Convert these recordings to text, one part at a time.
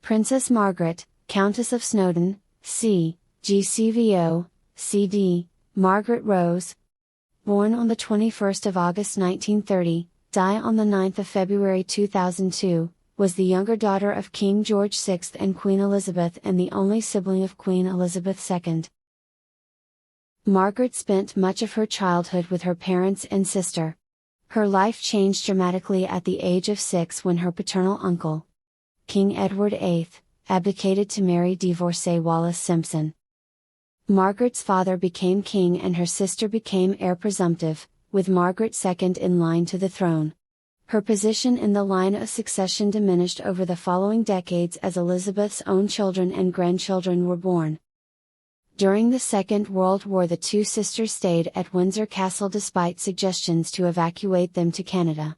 Princess Margaret, Countess of Snowdon, c. GCVO, CD, Margaret Rose. Born on the 21st of August 1930, die on the 9th of February 2002, was the younger daughter of King George VI and Queen Elizabeth and the only sibling of Queen Elizabeth II. Margaret spent much of her childhood with her parents and sister. Her life changed dramatically at the age of 6 when her paternal uncle, King Edward VIII, abdicated to marry divorcee Wallis Simpson. Margaret's father became king and her sister became heir presumptive, with Margaret second in line to the throne. Her position in the line of succession diminished over the following decades as Elizabeth's own children and grandchildren were born. During the Second World War, the two sisters stayed at Windsor Castle despite suggestions to evacuate them to Canada.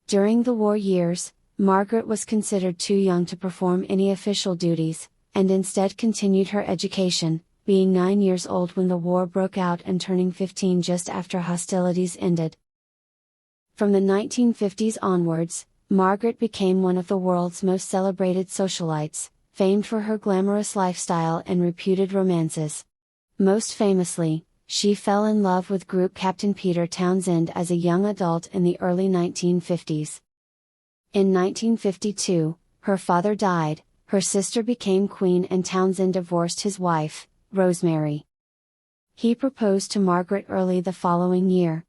During the war years, Margaret was considered too young to perform any official duties, and instead continued her education, being 9 years old when the war broke out and turning 15 just after hostilities ended. From the 1950s onwards, Margaret became one of the world's most celebrated socialites, famed for her glamorous lifestyle and reputed romances. Most famously, she fell in love with group captain Peter Townsend as a young adult in the early 1950s. In 1952, her father died, her sister became queen and Townsend divorced his wife, Rosemary. He proposed to Margaret early the following year.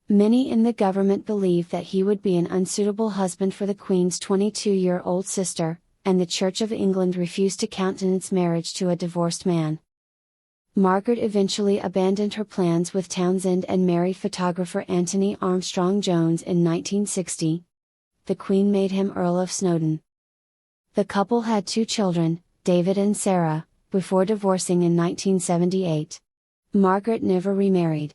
Many in the government believed that he would be an unsuitable husband for the Queen's 22-year-old sister, and the Church of England refused to countenance marriage to a divorced man. Margaret eventually abandoned her plans with Townsend and married photographer Anthony Armstrong Jones in 1960. The Queen made him Earl of Snowdon. The couple had 2 children, David and Sarah, before divorcing in 1978. Margaret never remarried.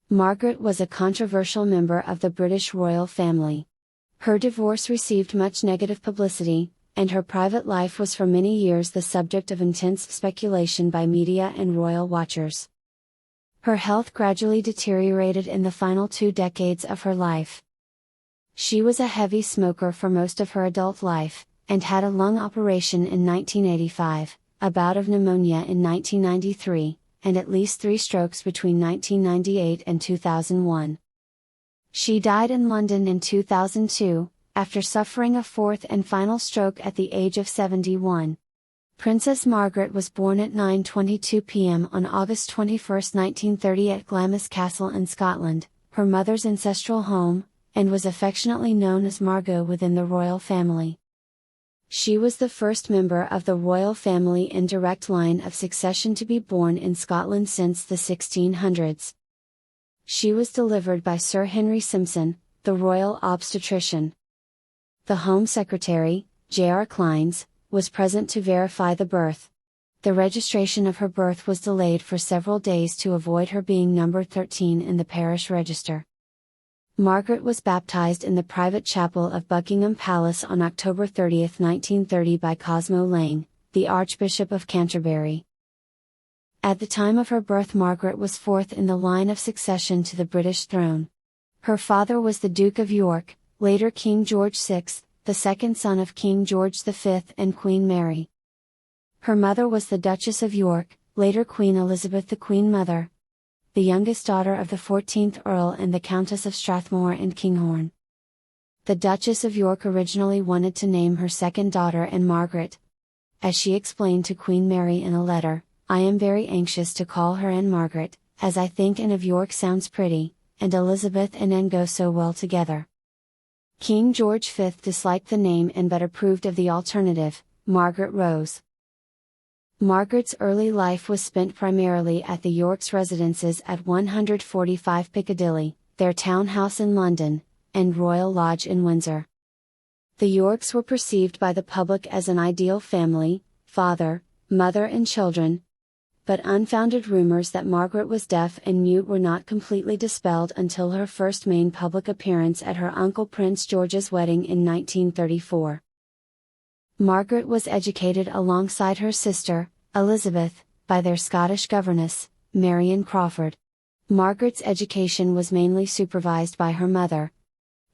Margaret was a controversial member of the British royal family. Her divorce received much negative publicity, and her private life was for many years the subject of intense speculation by media and royal watchers. Her health gradually deteriorated in the final 2 decades of her life. She was a heavy smoker for most of her adult life, and had a lung operation in 1985, a bout of pneumonia in 1993, and at least 3 strokes between 1998 and 2001. She died in London in 2002, after suffering a 4th and final stroke at the age of 71. Princess Margaret was born at 9:22 p.m. on August 21, 1930 at Glamis Castle in Scotland, her mother's ancestral home, and was affectionately known as Margot within the royal family. She was the first member of the royal family in direct line of succession to be born in Scotland since the 1600s. She was delivered by Sir Henry Simpson, the royal obstetrician. The Home Secretary, J.R. Clines, was present to verify the birth. The registration of her birth was delayed for several days to avoid her being numbered 13 in the parish register. Margaret was baptized in the private chapel of Buckingham Palace on October 30, 1930 by Cosmo Lang, the Archbishop of Canterbury. At the time of her birth, Margaret was 4th in the line of succession to the British throne. Her father was the Duke of York, later King George VI, the second son of King George V and Queen Mary. Her mother was the Duchess of York, later Queen Elizabeth the Queen Mother, the youngest daughter of the 14th Earl and the Countess of Strathmore and Kinghorn. The Duchess of York originally wanted to name her second daughter Anne Margaret. As she explained to Queen Mary in a letter, "I am very anxious to call her Anne Margaret, as I think Anne of York sounds pretty, and Elizabeth and Anne go so well together." King George V disliked the name and but approved of the alternative, Margaret Rose. Margaret's early life was spent primarily at the Yorks' residences at 145 Piccadilly, their townhouse in London, and Royal Lodge in Windsor. The Yorks were perceived by the public as an ideal family, father, mother and children. But unfounded rumors that Margaret was deaf and mute were not completely dispelled until her first main public appearance at her uncle Prince George's wedding in 1934. Margaret was educated alongside her sister, Elizabeth, by their Scottish governess, Marion Crawford. Margaret's education was mainly supervised by her mother,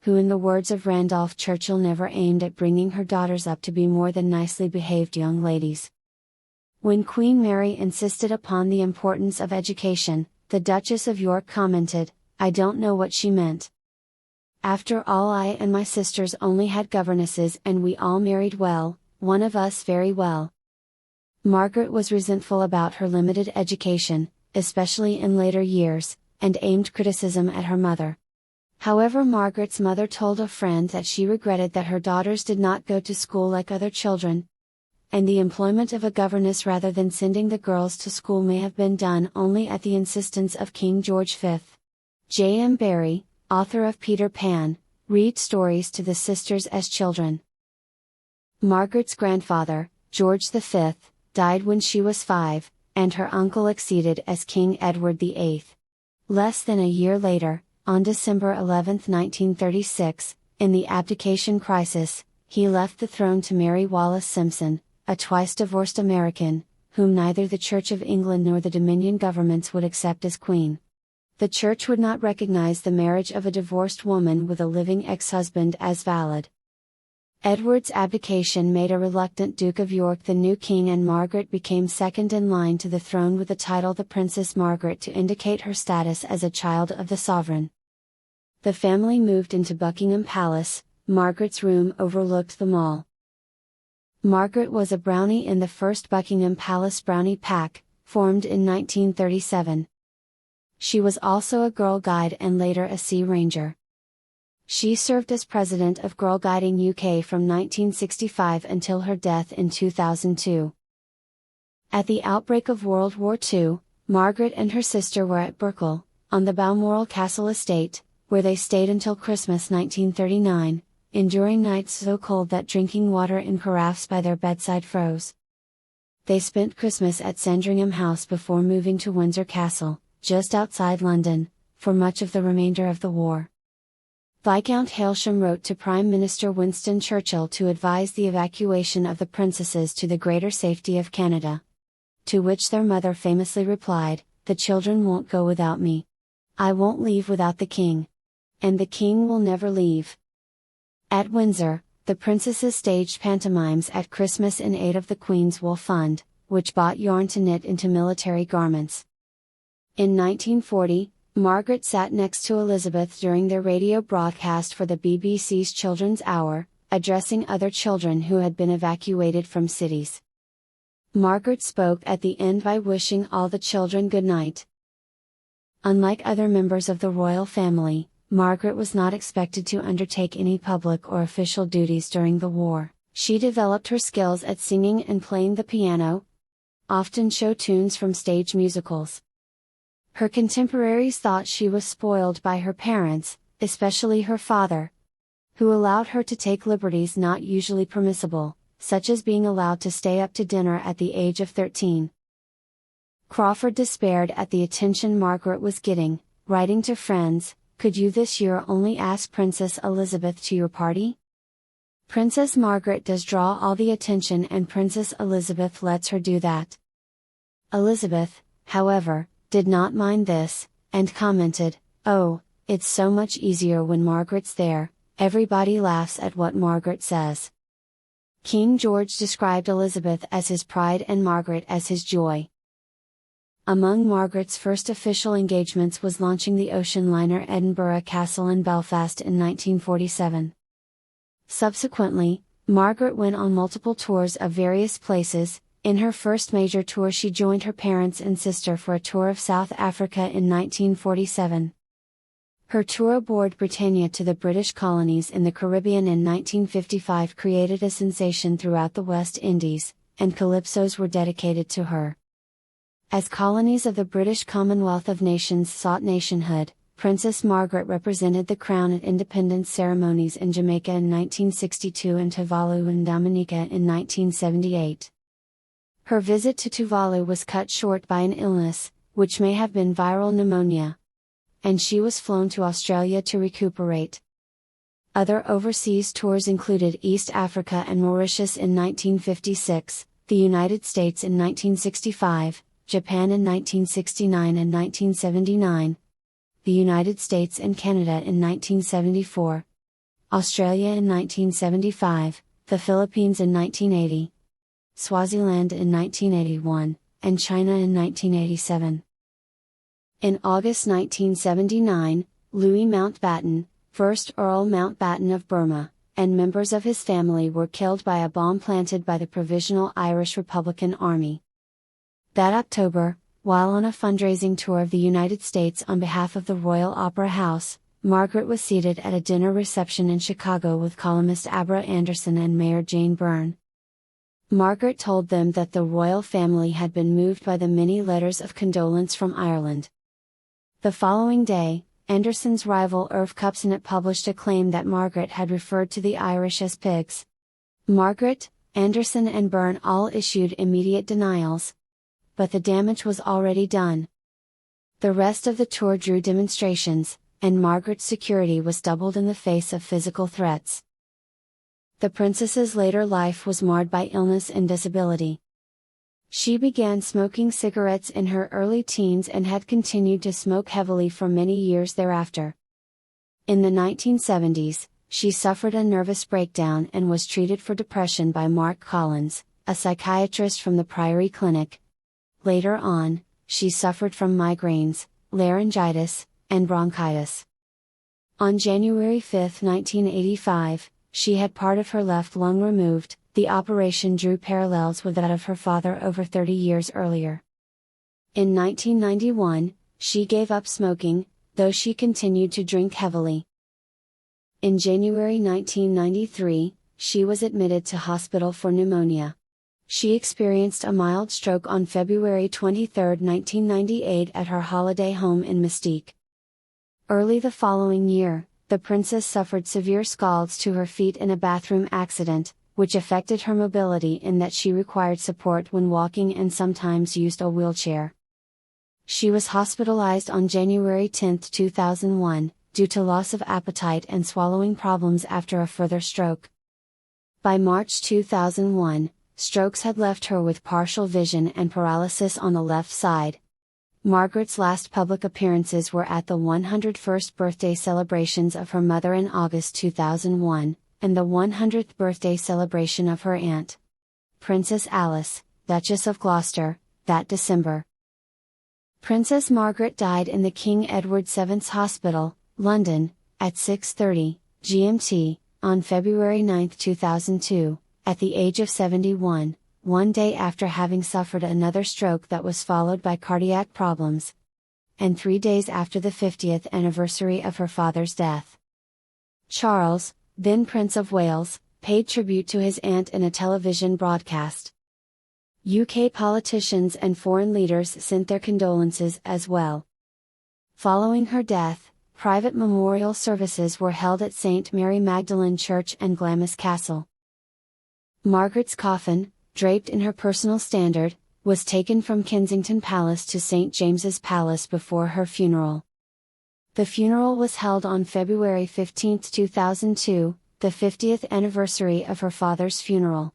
who in the words of Randolph Churchill never aimed at bringing her daughters up to be more than nicely behaved young ladies. When Queen Mary insisted upon the importance of education, the Duchess of York commented, "I don't know what she meant. After all, I and my sisters only had governesses and we all married well, one of us very well." Margaret was resentful about her limited education, especially in later years, and aimed criticism at her mother. However, Margaret's mother told a friend that she regretted that her daughters did not go to school like other children, and the employment of a governess rather than sending the girls to school may have been done only at the insistence of King George V. J. M. Barrie, author of Peter Pan, read stories to the sisters as children. Margaret's grandfather, George V, died when she was 5, and her uncle succeeded as King Edward VIII. Less than a year later, on December 11, 1936, in the abdication crisis, he left the throne to marry Wallis Simpson, a twice-divorced American, whom neither the Church of England nor the Dominion governments would accept as queen. The Church would not recognize the marriage of a divorced woman with a living ex-husband as valid. Edward's abdication made a reluctant Duke of York the new king, and Margaret became second in line to the throne with the title the Princess Margaret to indicate her status as a child of the sovereign. The family moved into Buckingham Palace. Margaret's room overlooked the Mall. Margaret was a brownie in the first Buckingham Palace Brownie Pack, formed in 1937. She was also a Girl Guide and later a Sea Ranger. She served as president of Girl Guiding UK from 1965 until her death in 2002. At the outbreak of World War II, Margaret and her sister were at Berkeley, on the Balmoral Castle estate, where they stayed until Christmas 1939, enduring nights so cold that drinking water in carafes by their bedside froze. They spent Christmas at Sandringham House before moving to Windsor Castle, just outside London, for much of the remainder of the war. Viscount Hailsham wrote to Prime Minister Winston Churchill to advise the evacuation of the princesses to the greater safety of Canada. To which their mother famously replied, "The children won't go without me. I won't leave without the king. And the king will never leave." At Windsor, the princesses staged pantomimes at Christmas in aid of the Queen's Wool Fund, which bought yarn to knit into military garments. In 1940, Margaret sat next to Elizabeth during their radio broadcast for the BBC's Children's Hour, addressing other children who had been evacuated from cities. Margaret spoke at the end by wishing all the children good night. Unlike other members of the royal family, Margaret was not expected to undertake any public or official duties during the war. She developed her skills at singing and playing the piano, often show tunes from stage musicals. Her contemporaries thought she was spoiled by her parents, especially her father, who allowed her to take liberties not usually permissible, such as being allowed to stay up to dinner at the age of 13. Crawford despaired at the attention Margaret was getting, writing to friends, "Could you this year only ask Princess Elizabeth to your party? Princess Margaret does draw all the attention and Princess Elizabeth lets her do that." Elizabeth, however, did not mind this, and commented, "Oh, it's so much easier when Margaret's there, everybody laughs at what Margaret says." King George described Elizabeth as his pride and Margaret as his joy. Among Margaret's first official engagements was launching the ocean liner Edinburgh Castle in Belfast in 1947. Subsequently, Margaret went on multiple tours of various places. In her first major tour she joined her parents and sister for a tour of South Africa in 1947. Her tour aboard Britannia to the British colonies in the Caribbean in 1955 created a sensation throughout the West Indies, and calypsos were dedicated to her. As colonies of the British Commonwealth of Nations sought nationhood, Princess Margaret represented the Crown at independence ceremonies in Jamaica in 1962 and Tuvalu and Dominica in 1978. Her visit to Tuvalu was cut short by an illness, which may have been viral pneumonia, and she was flown to Australia to recuperate. Other overseas tours included East Africa and Mauritius in 1956, the United States in 1965, Japan in 1969 and 1979, the United States and Canada in 1974, Australia in 1975, the Philippines in 1980, Swaziland in 1981, and China in 1987. In August 1979, Louis Mountbatten, 1st Earl Mountbatten of Burma, and members of his family were killed by a bomb planted by the Provisional Irish Republican Army. That October, while on a fundraising tour of the United States on behalf of the Royal Opera House, Margaret was seated at a dinner reception in Chicago with columnist Abra Anderson and Mayor Jane Byrne. Margaret told them that the royal family had been moved by the many letters of condolence from Ireland. The following day, Anderson's rival Irv Kupcinet published a claim that Margaret had referred to the Irish as pigs. Margaret, Anderson and Byrne all issued immediate denials. But the damage was already done. The rest of the tour drew demonstrations, and Margaret's security was doubled in the face of physical threats. The princess's later life was marred by illness and disability. She began smoking cigarettes in her early teens and had continued to smoke heavily for many years thereafter. In the 1970s, she suffered a nervous breakdown and was treated for depression by Mark Collins, a psychiatrist from the Priory Clinic. Later on, she suffered from migraines, laryngitis, and bronchitis. On January 5, 1985, she had part of her left lung removed. The operation drew parallels with that of her father over 30 years earlier. In 1991, she gave up smoking, though she continued to drink heavily. In January 1993, she was admitted to hospital for pneumonia. She experienced a mild stroke on February 23, 1998 at her holiday home in Mystique. Early the following year, the princess suffered severe scalds to her feet in a bathroom accident, which affected her mobility in that she required support when walking and sometimes used a wheelchair. She was hospitalized on January 10, 2001, due to loss of appetite and swallowing problems after a further stroke. By March 2001, strokes had left her with partial vision and paralysis on the left side. Margaret's last public appearances were at the 101st birthday celebrations of her mother in August 2001, and the 100th birthday celebration of her aunt, Princess Alice, Duchess of Gloucester, that December. Princess Margaret died in the King Edward VII's Hospital, London, at 6:30 GMT, on February 9, 2002, at the age of 71, one day after having suffered another stroke that was followed by cardiac problems, and 3 days after the 50th anniversary of her father's death. Charles, then Prince of Wales, paid tribute to his aunt in a television broadcast. UK politicians and foreign leaders sent their condolences as well. Following her death, private memorial services were held at St. Mary Magdalene Church and Glamis Castle. Margaret's coffin, draped in her personal standard, was taken from Kensington Palace to St. James's Palace before her funeral. The funeral was held on February 15, 2002, the 50th anniversary of her father's funeral.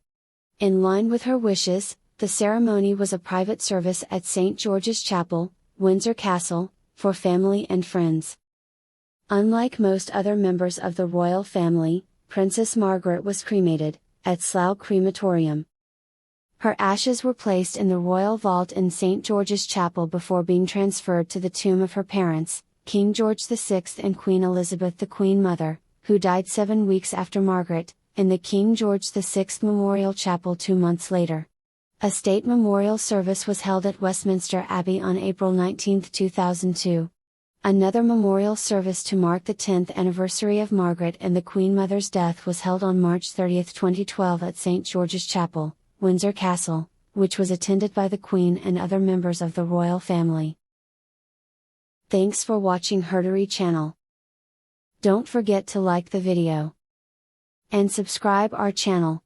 In line with her wishes, the ceremony was a private service at St. George's Chapel, Windsor Castle, for family and friends. Unlike most other members of the royal family, Princess Margaret was cremated, at Slough Crematorium. Her ashes were placed in the royal vault in St. George's Chapel before being transferred to the tomb of her parents, King George VI and Queen Elizabeth the Queen Mother, who died 7 weeks after Margaret, in the King George VI Memorial Chapel 2 months later. A state memorial service was held at Westminster Abbey on April 19, 2002. Another memorial service to mark the 10th anniversary of Margaret and the Queen Mother's death was held on March 30, 2012 at St. George's Chapel, Windsor Castle, which was attended by the Queen and other members of the royal family. Thanks for watching HerStory channel. Don't forget to like the video and subscribe our channel.